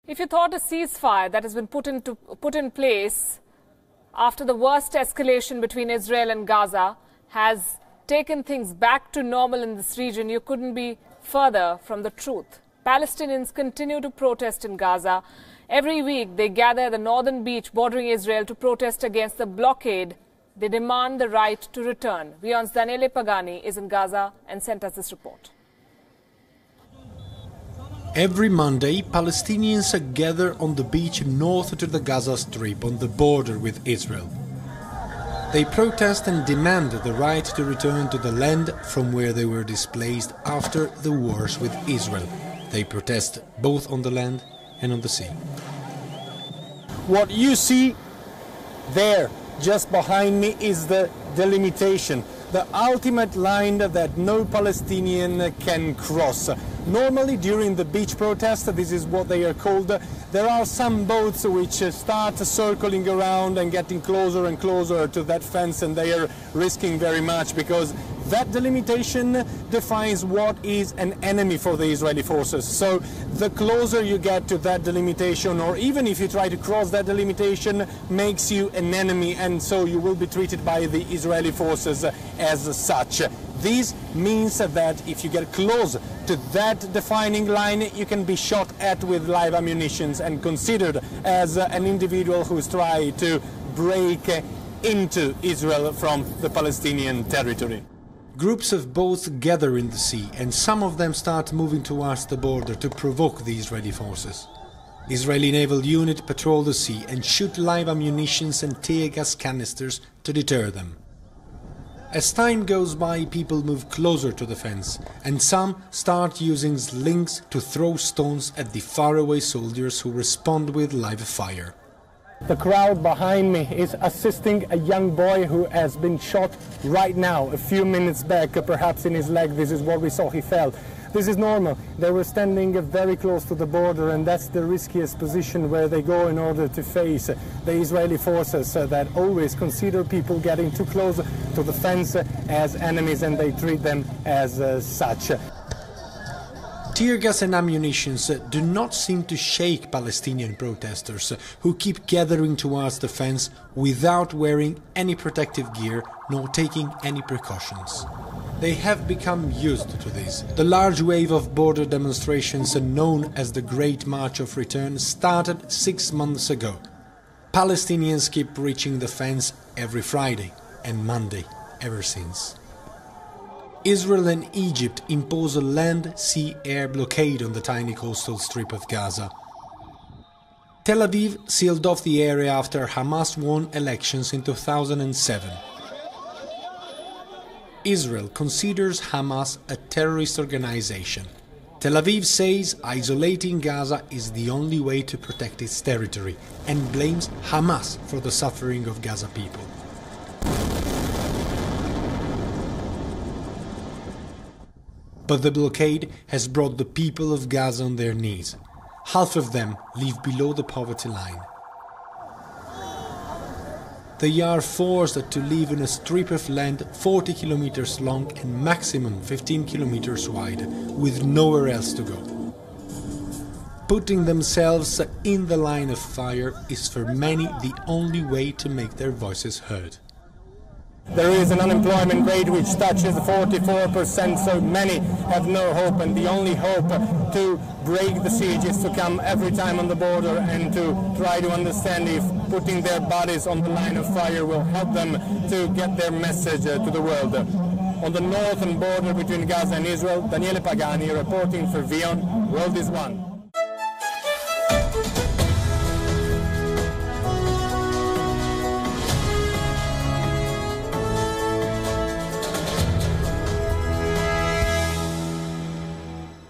If you thought a ceasefire that has been put in place after the worst escalation between Israel and Gaza has taken things back to normal in this region, you couldn't be further from the truth. Palestinians continue to protest in Gaza. Every week they gather at the northern beach bordering Israel to protest against the blockade. They demand the right to return. WION's Daniele Pagani is in Gaza and sent us this report. Every Monday, Palestinians gather on the beach north to the Gaza Strip on the border with Israel. They protest and demand the right to return to the land from where they were displaced after the wars with Israel. They protest both on the land and on the sea. What you see there, just behind me, is the delimitation, the ultimate line that no Palestinian can cross. Normally, during the beach protest, this is what they are called, there are some boats which start circling around and getting closer and closer to that fence, and they are risking very much because that delimitation defines what is an enemy for the Israeli forces. So the closer you get to that delimitation, or even if you try to cross that delimitation, makes you an enemy, and so you will be treated by the Israeli forces as such. This means that if you get close to that defining line, you can be shot at with live ammunition and considered as an individual who is trying to break into Israel from the Palestinian territory. Groups of boats gather in the sea, and some of them start moving towards the border to provoke the Israeli forces. Israeli naval unit patrol the sea and shoot live ammunition and tear gas canisters to deter them. As time goes by, people move closer to the fence, and some start using slings to throw stones at the faraway soldiers who respond with live fire. The crowd behind me is assisting a young boy who has been shot right now, a few minutes back, perhaps in his leg. This is what we saw, he fell. This is normal. They were standing very close to the border, and that's the riskiest position where they go in order to face the Israeli forces that always consider people getting too close to the fence as enemies, and they treat them as such. Tear gas and ammunition do not seem to shake Palestinian protesters, who keep gathering towards the fence without wearing any protective gear nor taking any precautions. They have become used to this. The large wave of border demonstrations known as the Great March of Return started 6 months ago. Palestinians keep reaching the fence every Friday and Monday ever since. Israel and Egypt impose a land, sea, air blockade on the tiny coastal strip of Gaza. Tel Aviv sealed off the area after Hamas won elections in 2007. Israel considers Hamas a terrorist organization. Tel Aviv says isolating Gaza is the only way to protect its territory and blames Hamas for the suffering of Gaza people. But the blockade has brought the people of Gaza on their knees. Half of them live below the poverty line. They are forced to live in a strip of land 40 kilometers long and maximum 15 kilometers wide, with nowhere else to go. Putting themselves in the line of fire is for many the only way to make their voices heard. There is an unemployment rate which touches 44%, so many have no hope, and the only hope to break the siege is to come every time on the border and to try to understand if putting their bodies on the line of fire will help them to get their message to the world. On the northern border between Gaza and Israel, Daniele Pagani reporting for WION. World is One.